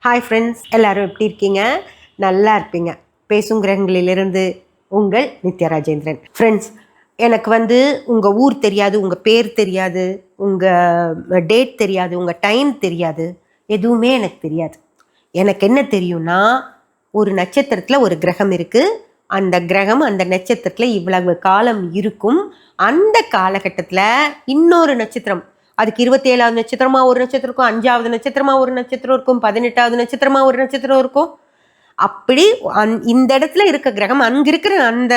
Hi friends, எல்லோரும் எப்படி இருக்கீங்க? நல்லா இருப்பீங்க. பேசும் கிரகங்களிலிருந்து உங்கள் நித்யா ராஜேந்திரன். ஃப்ரெண்ட்ஸ், எனக்கு உங்கள் ஊர் தெரியாது, உங்கள் பேர் தெரியாது, உங்கள் டேட் தெரியாது, உங்கள் டைம் தெரியாது, எதுவுமே எனக்கு தெரியாது. எனக்கு என்ன தெரியும்னா, ஒரு நட்சத்திரத்தில் ஒரு கிரகம் இருக்குது. அந்த கிரகம் அந்த நட்சத்திரத்தில் இவ்வளவு காலம் இருக்கும். அந்த காலகட்டத்தில் இன்னொரு நட்சத்திரம், அதுக்கு 27வது நட்சத்திரமா ஒரு நட்சத்திரம் இருக்கும், 5வது நட்சத்திரமா ஒரு நட்சத்திரம் இருக்கும், 18வது நட்சத்திரமா ஒரு நட்சத்திரம் இருக்கும். அப்படி இந்த இடத்துல இருக்க கிரகம் அங்க இருக்கிற அந்த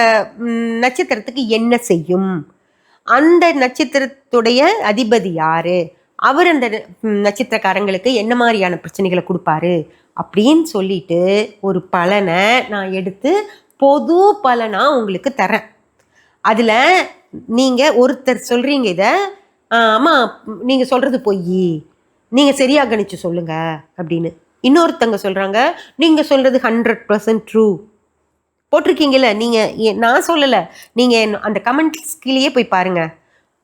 நட்சத்திரத்துக்கு என்ன செய்யும், அந்த நட்சத்திரத்துடைய அதிபதி யாரு, அவர் அந்த நட்சத்திரக்காரங்களுக்கு என்ன மாதிரியான பிரச்சனைகளை கொடுப்பாரு அப்படின்னு சொல்லிட்டு ஒரு பலனை நான் எடுத்து பொது பலனா உங்களுக்கு தரேன். அதுல நீங்க ஒருத்தர் சொல்றீங்க இதை, ஆமாம் நீங்கள் சொல்கிறது பொய், நீங்கள் சரியாக கணிச்சு சொல்லுங்க அப்படின்னு. இன்னொருத்தங்க சொல்கிறாங்க நீங்கள் சொல்கிறது 100% ட்ரூ. போட்டிருக்கீங்கல்ல நீங்கள், நான் சொல்லலை, நீங்கள் அந்த கமெண்ட்ஸ் கீழேயே போய் பாருங்கள்.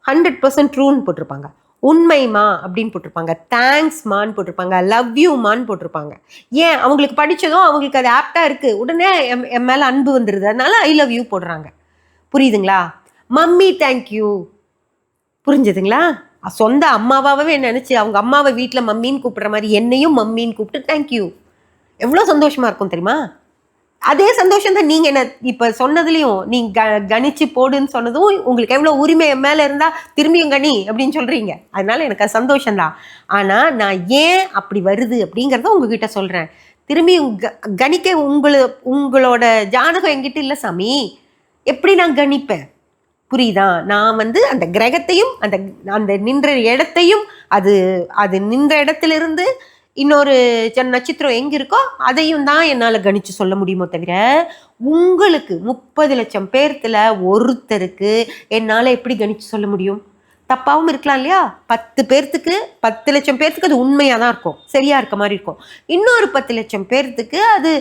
100% ட்ரூன்னு போட்டிருப்பாங்க, உண்மைமா அப்படின்னு போட்டிருப்பாங்க, தேங்க்ஸ்மான்னு போட்டிருப்பாங்க, லவ் யூமான்னு போட்டிருப்பாங்க. ஏன்? அவங்களுக்கு படித்ததும் அவங்களுக்கு அது ஆப்டாக இருக்குது, உடனே என் மேலே அன்பு வந்துடுது, அதனால ஐ லவ் யூ போடுறாங்க. புரியுதுங்களா? மம்மி தேங்க்யூ, புரிஞ்சுதுங்களா? சொந்த அம்மாவாகவே நினச்சி அவங்க அம்மாவை வீட்டில் மம்மின்னு கூப்பிட்ற மாதிரி என்னையும் மம்மின்னு கூப்பிட்டு தேங்க்யூ, எவ்வளோ சந்தோஷமாக இருக்கும் தெரியுமா? அதே சந்தோஷம் தான் நீங்கள் என்ன இப்போ சொன்னதுலேயும், நீங்கள் கணிச்சு போடுன்னு சொன்னதும் உங்களுக்கு எவ்வளோ உரிமை என் மேலே இருந்தால் திரும்பியும் கணி அப்படின்னு சொல்கிறீங்க. அதனால எனக்கு அது சந்தோஷம்தான். ஆனால் நான் ஏன் அப்படி வருது அப்படிங்கிறத உங்ககிட்ட சொல்கிறேன். திரும்பியும் கணிக்க உங்களோட ஜாதகம் என்கிட்ட இல்லை சாமி, எப்படி நான் கணிப்பேன்? புரியுதா? நான் அந்த கிரகத்தையும் அந்த அந்த நின்ற இடத்தையும் அது நின்ற இடத்திலிருந்து இன்னொரு நட்சத்திரம் எங்க இருக்கோ அதையும் தான் என்னால் கணிச்சு சொல்ல முடியுமோ தவிர, உங்களுக்கு 30 லட்சம் பேர்த்துல ஒருத்தருக்கு என்னால் எப்படி கணிச்சு சொல்ல முடியும்? தப்பாகவும் இருக்கலாம் இல்லையா? 10 பேர்த்துக்கு 10 லட்சம் பேர்த்துக்கு அது உண்மையாக தான் இருக்கும், சரியா இருக்க மாதிரி இருக்கும். இன்னொரு 10 லட்சம் பேர்த்துக்கு அது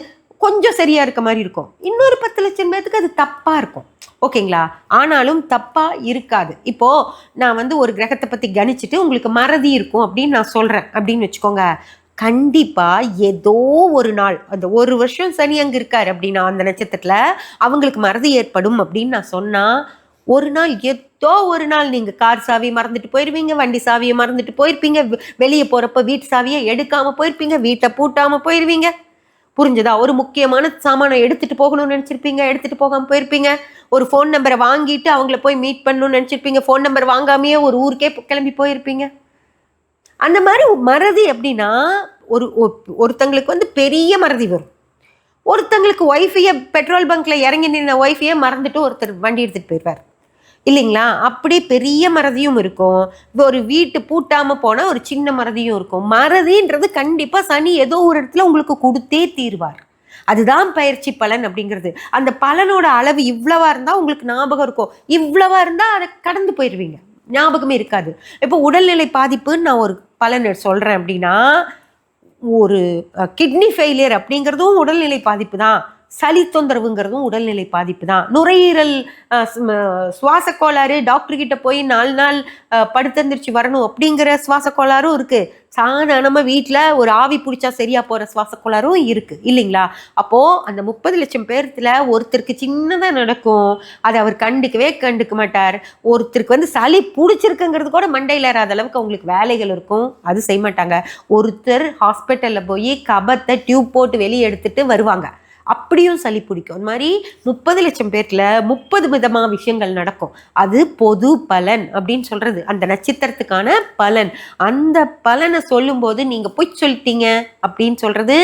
கொஞ்சம் சரியா இருக்க மாதிரி இருக்கும். இன்னொரு 10 லட்சம் பேர்த்துக்கு அது தப்பா இருக்கும். ஓகேங்களா? ஆனாலும் தப்பா இருக்காது. இப்போ நான் ஒரு கிரகத்தை பத்தி கணிச்சுட்டு உங்களுக்கு மறதி இருக்கும் அப்படின்னு நான் சொல்றேன் அப்படின்னு வச்சுக்கோங்க. கண்டிப்பா ஏதோ ஒரு நாள், அந்த ஒரு வருஷம் சனி அங்க இருக்காரு அப்படின்னா அந்த நட்சத்திரத்துல அவங்களுக்கு மறதி ஏற்படும் அப்படின்னு நான் சொன்னா, ஒரு நாள் ஏதோ ஒரு நாள் நீங்க கார் சாவியை மறந்துட்டு போயிருவீங்க, வண்டி சாவியை மறந்துட்டு போயிருப்பீங்க, வெளியே போறப்ப வீட்டு சாவியை எடுக்காம போயிருப்பீங்க, வீட்டை பூட்டாம போயிருவீங்க. புரிஞ்சதா? ஒரு முக்கியமான சாமானை எடுத்துட்டு போகணும்னு நினைச்சிருப்பீங்க, எடுத்துட்டு போகாம போயிருப்பீங்க. ஒரு ஃபோன் நம்பரை வாங்கிட்டு அவங்கள போய் மீட் பண்ணணும்னு நினைச்சிருப்பீங்க, ஃபோன் நம்பர் வாங்காமையே ஒரு ஊருக்கே கிளம்பி போயிருப்பீங்க. அந்த மாதிரி மறதி அப்படின்னா ஒருத்தங்களுக்கு பெரிய மறதி வரும். ஒருத்தங்களுக்கு ஒய்ஃபையை பெட்ரோல் பங்க்ல இறங்கி நின்ன ஒய்ஃபையே மறந்துட்டு ஒருத்தர் வண்டி எடுத்துட்டு போயிடுவார் இல்லைங்களா? அப்படி பெரிய மறதியும் இருக்கும், ஒரு வீட்டு பூட்டாம போனா ஒரு சின்ன மறதியும் இருக்கும். மறதின்றது கண்டிப்பா சனி ஏதோ ஒரு இடத்துல உங்களுக்கு கொடுத்தே தீர்வார். அதுதான் பயிற்சி பலன் அப்படிங்கிறது. அந்த பலனோட அளவு இவ்வளவா இருந்தா உங்களுக்கு ஞாபகம் இருக்கும், இவ்வளவா இருந்தா அதை கடந்து போயிடுவீங்க, ஞாபகமே இருக்காது. இப்போ உடல்நிலை பாதிப்புன்னு நான் ஒரு பலன் சொல்றேன் அப்படின்னா, ஒரு கிட்னி ஃபெயிலியர் அப்படிங்கிறதும் உடல்நிலை பாதிப்பு தான், சளி தொந்தரவுங்கிறதும் உடல்நிலை பாதிப்பு தான், நுரையீரல் சுவாச கோளாறு டாக்டர் கிட்ட போய் 4 நாள் படுத்தெந்திரிச்சு வரணும் அப்படிங்கிற சுவாச கோளாறும் இருக்கு. சாதாரணமா வீட்டில் ஒரு ஆவி பிடிச்சா சரியா போற சுவாச கோளாறும் இருக்கு இல்லைங்களா? அப்போ அந்த 30 லட்சம் பேர்த்துல ஒருத்தருக்கு சின்னதா நடக்கும், அதை அவர் கண்டுக்க மாட்டார். ஒருத்தருக்கு சளி பிடிச்சிருக்குங்கிறது கூட மண்டையில் ஏறாத அளவுக்கு அவங்களுக்கு வேலைகள் இருக்கும், அது செய்ய மாட்டாங்க. ஒருத்தர் ஹாஸ்பிட்டல்ல போய் கபத்தை டியூப் போட்டு வெளியே எடுத்துட்டு வருவாங்க, அப்படியும் சளி பிடிக்கும். அது மாதிரி 30 லட்சம் பேர்ல 30 விதமான விஷயங்கள் நடக்கும். அது பொது பலன் அப்படின்னு சொல்றது, அந்த நட்சத்திரத்துக்கான பலன். அந்த பலனை சொல்லும்போது நீங்க பொய் சொல்லிட்டீங்க அப்படின்னு சொல்றது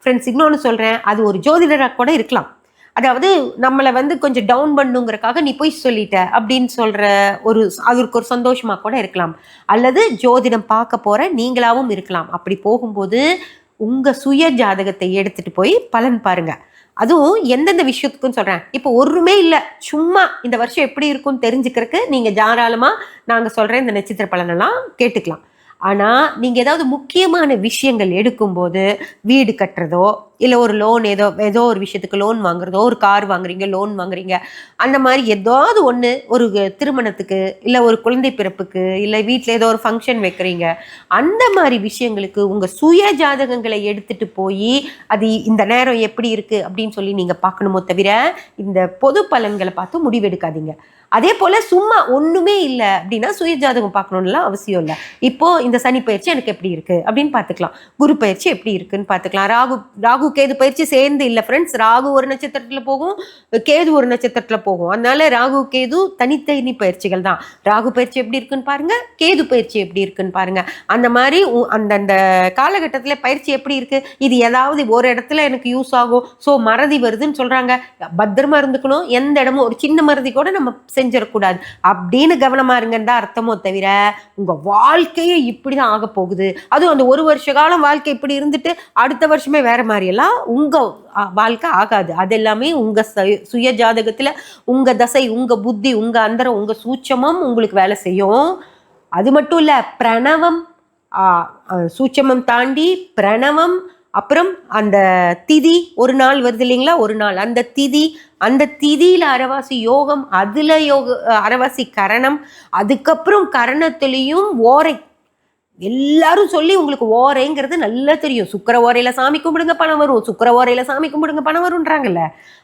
ஃப்ரெண்ட்ஸ். இன்னொன்று சொல்றேன், அது ஒரு ஜோதிடராக கூட இருக்கலாம். அதாவது நம்மளை கொஞ்சம் டவுன் பண்ணுங்கிறக்காக நீ பொய் சொல்லிட்ட அப்படின்னு சொல்ற அதற்கு ஒரு சந்தோஷமா கூட இருக்கலாம். அல்லது ஜோதிடம் பார்க்க போற நீங்களாவும் இருக்கலாம். அப்படி போகும்போது உங்க சுய ஜாதகத்தை எடுத்துட்டு போய் பலன் பாருங்க. அதுவும் எந்தெந்த விஷயத்துக்குன்னு சொல்றேன். இப்போ ஒருமே இல்லை, சும்மா இந்த வருஷம் எப்படி இருக்கும்னு தெரிஞ்சுக்கிறதுக்கு நீங்க தாராளமா நாங்க சொல்றேன் இந்த நட்சத்திர பலனெல்லாம் கேட்டுக்கலாம். ஆனா நீங்க ஏதாவது முக்கியமான விஷயங்கள் எடுக்கும்போது, வீடு கட்டுறதோ இல்லை ஒரு லோன் ஏதோ ஒரு விஷயத்துக்கு லோன் வாங்குறதோ, ஒரு கார் வாங்குறீங்க, லோன் வாங்குறீங்க, அந்த மாதிரி ஏதாவது ஒன்று, ஒரு திருமணத்துக்கு, இல்லை ஒரு குழந்தை பிறப்புக்கு, இல்லை வீட்டில் ஏதோ ஒரு ஃபங்க்ஷன் வைக்கிறீங்க, அந்த மாதிரி விஷயங்களுக்கு உங்கள் சுய ஜாதகங்களை எடுத்துட்டு போய் அது இந்த நேரம் எப்படி இருக்கு அப்படின்னு சொல்லி நீங்கள் பார்க்கணுமோ தவிர இந்த பொது பலன்களை பார்த்து முடிவெடுக்காதீங்க. அதே போல் சும்மா ஒன்றுமே இல்லை அப்படின்னா சுய ஜாதகம் பார்க்கணும்லாம் அவசியம் இல்லை. இப்போது இந்த சனி பயிற்சி எனக்கு எப்படி இருக்குது அப்படின்னு பார்த்துக்கலாம். குரு பயிற்சி எப்படி இருக்குன்னு பார்த்துக்கலாம். ராகு கேது பயிற்சி சேர்ந்து இல்லை ஃப்ரெண்ட்ஸ். ராகு ஒரு நட்சத்திரத்தில் போகும், கேது ஒரு நட்சத்திரத்தில் போகும். அதனால ராகு கேது தனித்தனி பயிற்சிகள் தான். ராகு பயிற்சி எப்படி இருக்குன்னு பாருங்க, கேது பயிற்சி எப்படி இருக்குன்னு பாருங்க. அந்த மாதிரி அந்தந்த காலகட்டத்தில் பயிற்சி எப்படி இருக்கு, இது ஏதாவது ஒரு இடத்துல எனக்கு யூஸ் ஆகும், ஸோ மறதி வருதுன்னு சொல்றாங்க, பத்திரமா இருந்துக்கணும். எந்த இடமும் ஒரு சின்ன மறதி கூட நம்ம செஞ்சிடக்கூடாது அப்படின்னு கவனமா இருங்கன்னு தான் அர்த்தமோ தவிர உங்க வாழ்க்கையே இப்படிதான் ஆக போகுது, அதுவும் அந்த ஒரு வருஷ காலம் வாழ்க்கை இப்படி இருந்துட்டு அடுத்த வருஷமே வேற மாதிரி எல்லாம் உங்க வாழ்க்கை ஆகாது. அது எல்லாமே உங்க சுய ஜாதகத்துல உங்க தசை, உங்க புத்தி, உங்க அந்தரம், உங்க சூட்சமம் உங்களுக்கு வேலை செய்யும். அது மட்டும் இல்ல, பிரணவம், சூட்சமம் தாண்டி பிரணவம், அப்புறம் அந்த திதி ஒரு நாள் வருது இல்லைங்களா, ஒரு நாள் அந்த திதியில அரவாசி யோகம், அதுல அரவாசி கரணம், அதுக்கப்புறம் கரணத்திலையும் ஓரை. எல்லாரும் சொல்லி உங்களுக்கு ஓரைங்கிறது நல்லா தெரியும். சுக்கர ஓரையில சாமி கும்பிடுங்க பணம் வரும், சுக்கர ஓரையில சாமி கும்பிடுங்க பணம் வரும்ன்றாங்கல்ல,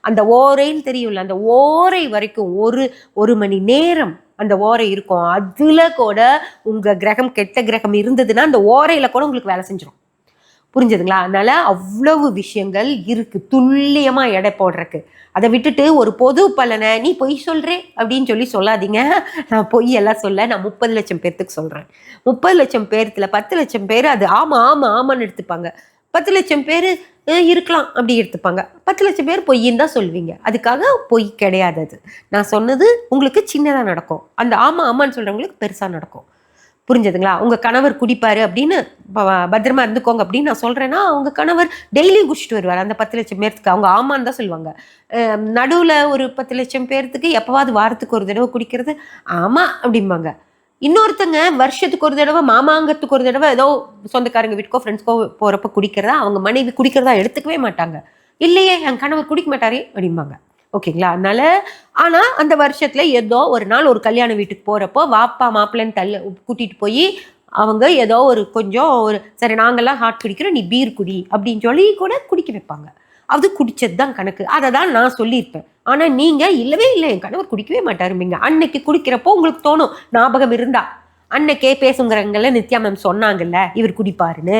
அந்த ஓரைன்னு தெரியும்ல, அந்த ஓரை வரைக்கும் ஒரு மணி நேரம் அந்த ஓரை இருக்கும். அதுல கூட உங்க கிரகம் கெட்ட கிரகம் இருந்ததுன்னா அந்த ஓரையில கூட உங்களுக்கு வேலை செஞ்சிடும். புரிஞ்சதுங்களா? அதனால அவ்வளவு விஷயங்கள் இருக்கு துல்லியமா எடை போடுறதுக்கு. அதை விட்டுட்டு ஒரு பொது பலனை நீ பொய் சொல்றேன் அப்படின்னு சொல்லாதீங்க. நான் பொய் எல்லாம் சொல்ல, நான் 30 லட்சம் பேர்த்துக்கு சொல்றேன். 30 லட்சம் பேர்த்துல 10 லட்சம் பேர் அது ஆமான்னு எடுத்துப்பாங்க. 10 லட்சம் பேர் இருக்கலாம் அப்படி எடுத்துப்பாங்க. 10 லட்சம் பேர் பொய்ன்னு தான் சொல்வீங்க. அதுக்காக பொய் கிடையாது. அது நான் சொன்னது உங்களுக்கு சின்னதாக நடக்கும், அந்த ஆமான்னு சொல்றவங்களுக்கு பெருசா நடக்கும். புரிஞ்சதுங்களா? உங்க கணவர் குடிப்பாரு அப்படின்னு பத்திரமா இருந்துக்கோங்க அப்படின்னு நான் சொல்றேன்னா, உங்க கணவர் டெய்லியும் குடிச்சிட்டு வருவார். அந்த 10 லட்சம் பேர்த்துக்கு அவங்க ஆமான்னு தான் சொல்லுவாங்க. நடுவில் ஒரு 10 லட்சம் பேர்த்துக்கு எப்பவாவது வாரத்துக்கு ஒரு தடவை குடிக்கிறது ஆமா அப்படிம்பாங்க. இன்னொருத்தங்க வருஷத்துக்கு ஒரு தடவை, மாமாங்கத்துக்கு ஒரு தடவை ஏதோ சொந்தக்காரங்க வீட்டுக்கோ ஃப்ரெண்ட்ஸ்க்கோ போறப்ப குடிக்கிறதா அவங்க மனைவி குடிக்கிறதா எடுத்துக்கவே மாட்டாங்க. இல்லையே என் கணவர் குடிக்க மாட்டாரே அப்படிம்பாங்க. ஓகேங்களா? அதனால ஆனா அந்த வருஷத்துல ஏதோ ஒரு நாள் ஒரு கல்யாண வீட்டுக்கு போறப்போ வாப்பா மாப்பிள்ளைன்னு கூட்டிட்டு போய் அவங்க ஏதோ கொஞ்சம் சரி நாங்கெல்லாம் ஹாட் குடிக்கிறோம், நீ பீர் குடி அப்படின்னு சொல்லி கூட குடிக்க வைப்பாங்க. அது குடிச்சது தான் கணக்கு. அதை தான் நான் சொல்லியிருப்பேன். ஆனா நீங்க இல்லவே இல்லை என் கணவர் குடிக்கவே மாட்டாரும்பீங்க. அன்னைக்கு குடிக்கிறப்போ உங்களுக்கு தோணும், ஞாபகம் இருந்தா அன்னைக்கே பேசுங்கிறவங்கள நித்யா மேம் சொன்னாங்கல்ல இவர் குடிப்பாருன்னு,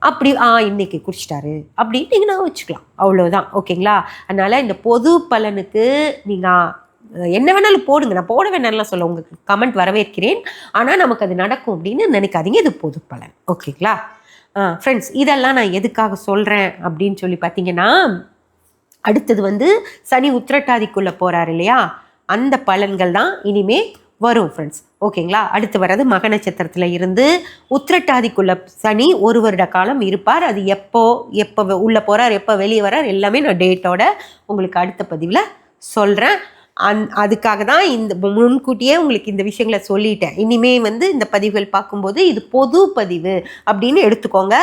அப்படி இன்னைக்கு குடிச்சிட்டாரு அப்படின்னு நீங்கள் நான் வச்சுக்கலாம். அவ்வளோதான். ஓகேங்களா? அதனால இந்த பொது பலனுக்கு நீங்கள் என்ன வேணாலும் போடுங்க, நான் போட வேணாலும் சொல்ல, உங்களுக்கு கமெண்ட் வரவேற்கிறேன். ஆனால் நமக்கு அது நடக்கும் அப்படின்னு நினைக்காதீங்க. இது பொது பலன். ஓகேங்களா ஃப்ரெண்ட்ஸ்? இதெல்லாம் நான் எதுக்காக சொல்கிறேன் அப்படின்னு சொல்லி பார்த்தீங்கன்னா, அடுத்தது சனி உத்திரட்டாதிக்குள்ளே போகிறார் இல்லையா, அந்த பலன்கள் தான் இனிமே வரும் ஃப்ரெண்ட்ஸ். ஓகேங்களா? அடுத்து வர்றது மக நட்சத்திரத்தில் இருந்து உத்திரட்டாதிக்குள்ள சனி 1 வருட காலம் இருப்பார். அது எப்போ உள்ளே போகிறார், எப்போ வெளியே வரார் எல்லாமே நான் டேட்டோட உங்களுக்கு அடுத்த பதிவில் சொல்கிறேன். அதுக்காக தான் இந்த முன்கூட்டியே உங்களுக்கு இந்த விஷயங்களை சொல்லிட்டேன். இனிமே இந்த பதிவுகள் பார்க்கும்போது இது பொது பதிவு அப்படின்னு எடுத்துக்கோங்க.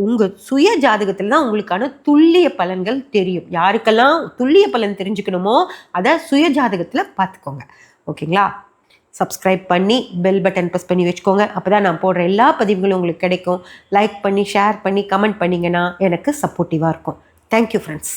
உங்கள் சுய ஜாதகத்தில் தான் உங்களுக்கான துல்லிய பலன்கள் தெரியும். யாருக்கெல்லாம் துல்லிய பலன் தெரிஞ்சுக்கணுமோ அதை சுய ஜாதகத்தில் பார்த்துக்கோங்க. ஓகேங்களா? சப்ஸ்கிரைப் பண்ணி பெல் பட்டன் ப்ரெஸ் பண்ணி வச்சுக்கோங்க. அப்போ தான் நான் போடுற எல்லா பதிவுகளும் உங்களுக்கு கிடைக்கும். லைக் பண்ணி ஷேர் பண்ணி கமெண்ட் பண்ணிங்கன்னா எனக்கு சப்போர்ட்டிவாக இருக்கும். Thank you friends.